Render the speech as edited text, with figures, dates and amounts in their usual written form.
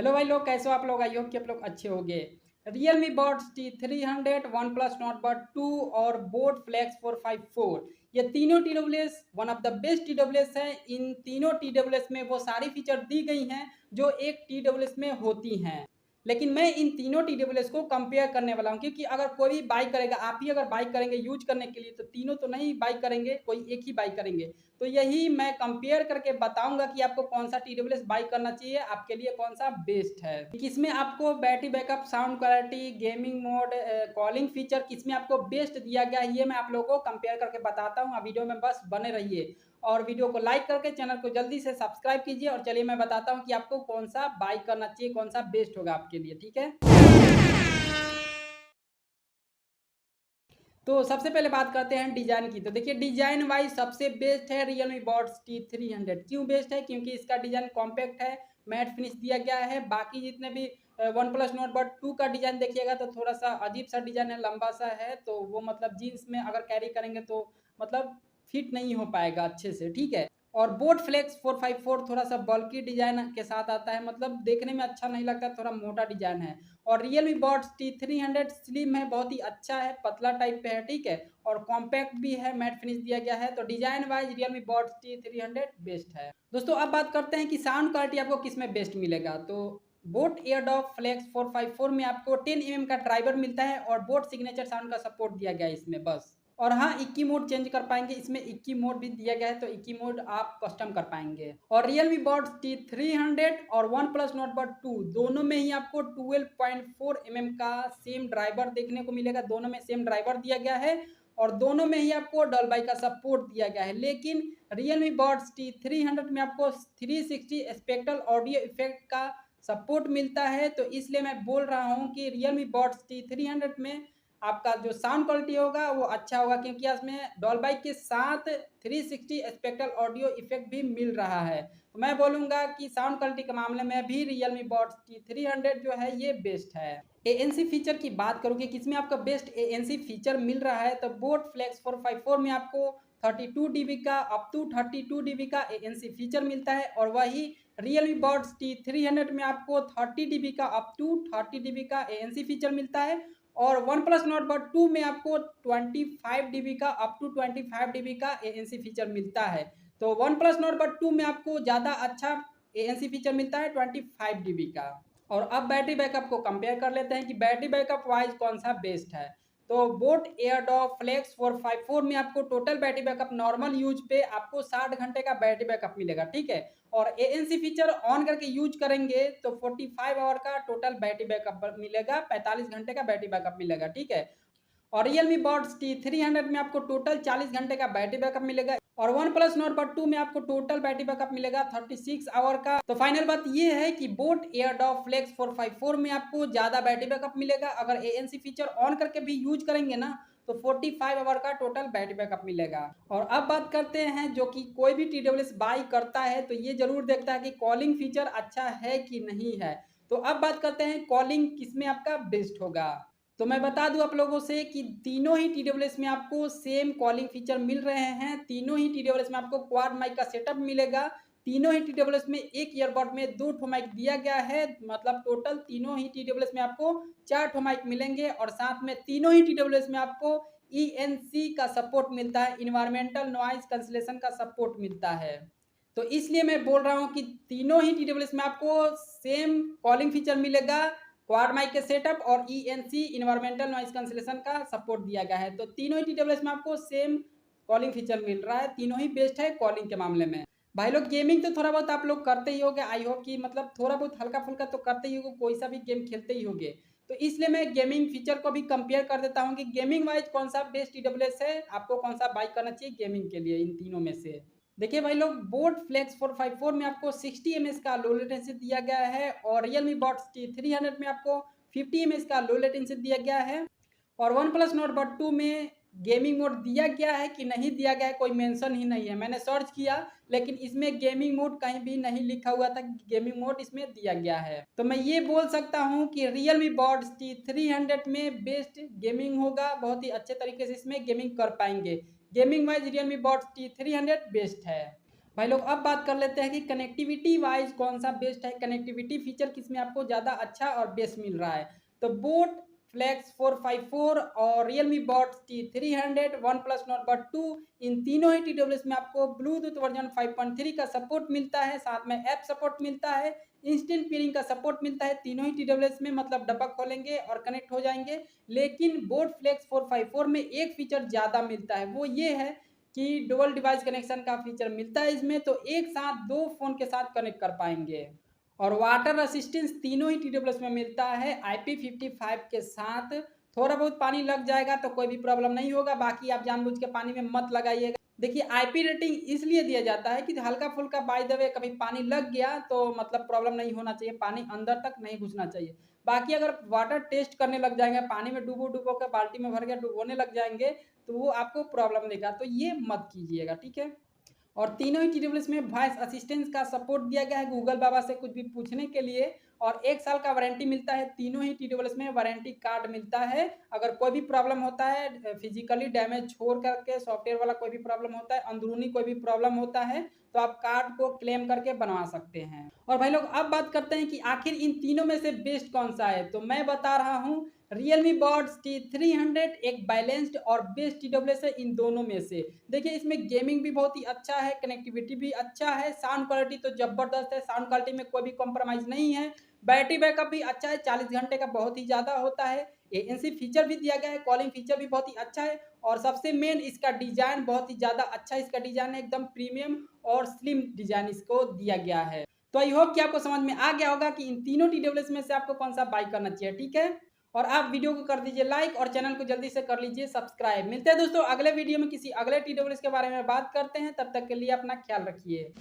Hello भाई लोग, कैसे हो आप लोग? आई होप कि आप लोग अच्छे होंगे। Realme Buds T300, OnePlus Nord Bud 2 और Boat Flex 454, ये तीनों TWS one of the best TWS है। इन तीनों TWS में वो सारी फीचर दी गई हैं जो एक TWS में होती हैं। लेकिन मैं इन तीनों TWS को कंपेयर करने वाला हूं, क्योंकि अगर कोई भी बाइक करेगा, आप ही अगर बाइक करेंगे यूज करने के लिए, तो तीनों तो नहीं बाइक करेंगे, कोई एक ही बाइक करेंगे। तो यही मैं कंपेयर करके बताऊंगा कि आपको कौन सा TWS बाई करना चाहिए, आपके लिए कौन सा बेस्ट है। किसमें आपको battery backup, sound quality, gaming mode, calling feature किसमें आपको बेस्ट दिया गया है, ये मैं आप लोगों को कंपेयर करके बताता हूँ। वीडियो में बस बने रहिए और वीडियो को लाइक करके चैनल को जल्दी से सब्सक्राइब कीजिए। और चलिए मैं बताता हूँ कि आपको कौन सा बाई करना चाहिए, कौन सा बेस्ट होगा आपके लिए। ठीक है, तो सबसे पहले बात करते हैं डिजाइन की। तो देखिए, डिजाइन वाइज सबसे बेस्ट है Realme Buds T300। क्यों बेस्ट है? क्योंकि इसका डिजाइन कॉम्पैक्ट है, मैट फिनिश दिया गया है। बाकी जितने भी वन प्लस नोट बड 2 का डिजाइन देखिएगा तो थोड़ा सा अजीब सा डिजाइन है, लंबा सा है, तो वो मतलब जीन्स में अगर कैरी करेंगे तो मतलब फिट नहीं हो पाएगा अच्छे से। ठीक है, और बोट फ्लेक्स 454 थोड़ा सा बल्की डिजाइन के साथ आता है, मतलब देखने में अच्छा नहीं लगता, थोड़ा मोटा डिजाइन है। और Realme Buds T300 स्लिम है, बहुत ही अच्छा है, पतला टाइप पे है। ठीक है, और कॉम्पैक्ट भी है, मैट फिनिश दिया गया है। तो design wise Realme Buds T300 best है। दोस्तों अब बात करते हैं कि साउंड क्वालिटी आपको किसमें बेस्ट मिलेगा। तो बोट एयरडॉग फ्लेक्स 454 में आपको 10 mm का ड्राइवर मिलता है और बोट सिग्नेचर साउंड का सपोर्ट दिया गया है इसमें बस। और हाँ, इक्की मोड चेंज कर पाएंगे, इसमें इक्की मोड भी दिया गया है, तो इक्की मोड आप कस्टम कर पाएंगे। और Realme Buds T300 और OnePlus Nord Bud 2 दोनों में ही आपको 12.4 mm का सेम ड्राइवर देखने को मिलेगा, दोनों में सेम ड्राइवर दिया गया है और दोनों में ही आपको डॉल्बी का सपोर्ट दिया गया है। लेकिन Realme Buds T300 में आपको 360 स्पेक्ट्रल ऑडियो इफेक्ट का सपोर्ट मिलता है, तो इसलिए मैं बोल रहा हूँ कि Realme Buds T300 में आपका जो साउंड क्वालिटी होगा वो अच्छा होगा, क्योंकि इसमें डॉल्बी के साथ 360 स्पेक्ट्रल ऑडियो इफेक्ट भी मिल रहा है। तो मैं बोलूँगा कि साउंड क्वालिटी के मामले में भी Realme Buds T300 जो है ये बेस्ट है। ANC फीचर की बात करूँ कि किसमें आपका बेस्ट ANC फीचर मिल रहा है, तो बोट फ्लेक्स 454 में आपको 32 dB का अप टू 32 dB का ANC फीचर मिलता है। और वही Realme Buds T300 में आपको 30 dB का अप टू 30 dB का ANC फीचर मिलता है। और वन प्लस नोट बड 2 में आपको 25 dB का अप टू 25 dB का ANC फीचर मिलता है। तो वन प्लस नोट बड 2 में आपको ज़्यादा अच्छा ANC फीचर मिलता है 25 dB का। और अब बैटरी बैकअप को कंपेयर कर लेते हैं कि बैटरी बैकअप वाइज कौन सा बेस्ट है। तो बोट एयरडॉग फ्लेक्स 454 में आपको total battery backup normal use पे आपको 60 घंटे का बैटरी बैकअप मिलेगा। ठीक है, और ANC फीचर ऑन करके यूज करेंगे तो 45 आवर का टोटल बैटरी बैकअप मिलेगा, 45 घंटे का बैटरी बैकअप मिलेगा। ठीक है, और Realme Buds T300 में आपको टोटल 40 घंटे का बैटरी बैकअप मिलेगा और वन प्लस नोट बड 2 में आपको टोटल बैटरी बैकअप मिलेगा 36 आवर का। तो फाइनल बात ये है कि बोट एयरडॉग फ्लेक्स 454 में आपको ज़्यादा बैटरी बैकअप मिलेगा, अगर ANC फीचर ऑन करके भी यूज करेंगे ना तो 45 आवर का टोटल बैटरी बैकअप मिलेगा। और अब बात करते हैं, जो कि कोई भी TWS बाई करता है तो ये जरूर देखता है कि कॉलिंग फीचर अच्छा है कि नहीं है। तो अब बात करते हैं कॉलिंग किसमें आपका बेस्ट होगा। तो मैं बता दूं आप लोगों से कि तीनों ही TWS में आपको सेम कॉलिंग फीचर मिल रहे हैं। तीनों ही TWS में आपको क्वाड माइक का सेटअप मिलेगा। तीनों ही TWS में एक ईयरबड में 2 ठो माइक दिया गया है, मतलब टोटल तीनों ही TWS में आपको 4 ठो माइक मिलेंगे। और साथ में तीनों ही TWS में आपको ENC का सपोर्ट मिलता है, इन्वायरमेंटल नॉइज कैंसलेशन का सपोर्ट मिलता है। तो इसलिए मैं बोल रहा हूँ कि तीनों ही TWS में आपको सेम कॉलिंग फीचर मिलेगा, क्वाड माइक के सेटअप और ENC इन्वायरमेंटल नॉइज कैंसलेशन का सपोर्ट दिया गया है। तो तीनों ही TWS में आपको सेम कॉलिंग फीचर मिल रहा है, तीनों ही बेस्ट है कॉलिंग के मामले में। भाई लोग, गेमिंग तो थोड़ा बहुत आप लोग करते ही होगे, आई होप कि मतलब थोड़ा बहुत हल्का फुल्का तो करते ही होगे, कोई सा भी गेम खेलते ही होगे। तो इसलिए मैं गेमिंग फीचर को भी कंपेयर कर देता हूँ कि गेमिंग वाइज कौन सा बेस्ट TWS है, आपको कौन सा बाइक करना चाहिए गेमिंग के लिए इन तीनों में से। देखिए भाई लोग, बोट फ्लेक्स 454 में आपको 60 mAh का लो लेटेंसी दिया गया है और Realme Buds T300 में आपको 50 mAh का लो लेटेंसी दिया गया है। और वन प्लस नोट बड 2 में गेमिंग मोड दिया गया है कि नहीं दिया गया है, कोई मेंशन ही नहीं है। मैंने सर्च किया लेकिन इसमें गेमिंग मोड कहीं भी नहीं लिखा हुआ था कि गेमिंग मोड इसमें दिया गया है। तो मैं ये बोल सकता हूँ कि Realme Buds T300 में बेस्ट गेमिंग होगा, बहुत ही अच्छे तरीके से इसमें गेमिंग कर पाएंगे। Gaming wise Realme Buds T300 best है। भाई लोग अब बात कर लेते हैं कि कनेक्टिविटी वाइज कौन सा बेस्ट है, कनेक्टिविटी फीचर किसमें आपको ज़्यादा अच्छा और बेस्ट मिल रहा है। तो बोट फ्लेक्स 454 और Realme buds T300, OnePlus Nord Buds 2, इन तीनों ही TWS में आपको ब्लूटूथ वर्जन 5.3 का सपोर्ट मिलता है, साथ में ऐप सपोर्ट मिलता है, इंस्टेंट पेयरिंग का सपोर्ट मिलता है तीनों ही TWS में, मतलब डब्बा खोलेंगे और कनेक्ट हो जाएंगे। लेकिन बोट फ्लेक्स 454 में एक फीचर ज़्यादा मिलता है, वो ये है कि डुअल डिवाइस कनेक्शन का फीचर मिलता है इसमें, तो एक साथ दो फ़ोन के साथ कनेक्ट कर पाएंगे। और वाटर असिस्टेंस तीनों ही TWS में मिलता है IP55 के साथ। थोड़ा बहुत पानी लग जाएगा तो कोई भी प्रॉब्लम नहीं होगा, बाकी आप जानबूझ के पानी में मत लगाइएगा। देखिए IP रेटिंग इसलिए दिया जाता है कि हल्का फुल्का बाय द वे कभी पानी लग गया तो मतलब प्रॉब्लम नहीं होना चाहिए, पानी अंदर तक नहीं घुसना चाहिए। बाकी अगर वाटर टेस्ट करने लग जाएंगे, पानी में डूबो डूबो के बाल्टी में भर के डुबोने लग जाएंगे, तो वो आपको प्रॉब्लम देगा, तो ये मत कीजिएगा, ठीक है। और तीनों ही TWS में वॉइस असिस्टेंस का सपोर्ट दिया गया है गूगल बाबा से कुछ भी पूछने के लिए, और 1 साल का वारंटी मिलता है, तीनों ही TWS में वारंटी कार्ड मिलता है। अगर कोई भी प्रॉब्लम होता है, फिजिकली डैमेज छोड़ करके सॉफ्टवेयर वाला कोई भी प्रॉब्लम होता है, अंदरूनी कोई भी प्रॉब्लम होता है, तो आप कार्ड को क्लेम करके बनवा सकते हैं। और भाई लोग अब बात करते हैं कि आखिर इन तीनों में से बेस्ट कौन सा है, तो मैं बता रहा हूँ रियलमी बॉड्स T300 एक बैलेंस्ड और बेस्ट TWS है इन दोनों में से। देखिए इसमें गेमिंग भी बहुत ही अच्छा है, कनेक्टिविटी भी अच्छा है, साउंड क्वालिटी तो ज़बरदस्त है, साउंड क्वालिटी में कोई भी कॉम्प्रोमाइज़ नहीं है, बैटरी बैकअप भी अच्छा है, 40 घंटे का बहुत ही ज़्यादा होता है, ANC फीचर भी दिया गया है, कॉलिंग फीचर भी बहुत ही अच्छा है, और सबसे मेन इसका डिज़ाइन बहुत ही ज़्यादा अच्छा है, इसका डिज़ाइन एकदम प्रीमियम और स्लिम डिज़ाइन इसको दिया गया है। तो आई होप कि आपको समझ में आ गया होगा कि इन तीनों TWS में से आपको कौन सा बाय करना चाहिए, ठीक है। और आप वीडियो को कर दीजिए लाइक और चैनल को जल्दी से कर लीजिए सब्सक्राइब। मिलते हैं दोस्तों अगले वीडियो में किसी अगले TWS के बारे में बात करते हैं, तब तक के लिए अपना ख्याल रखिए।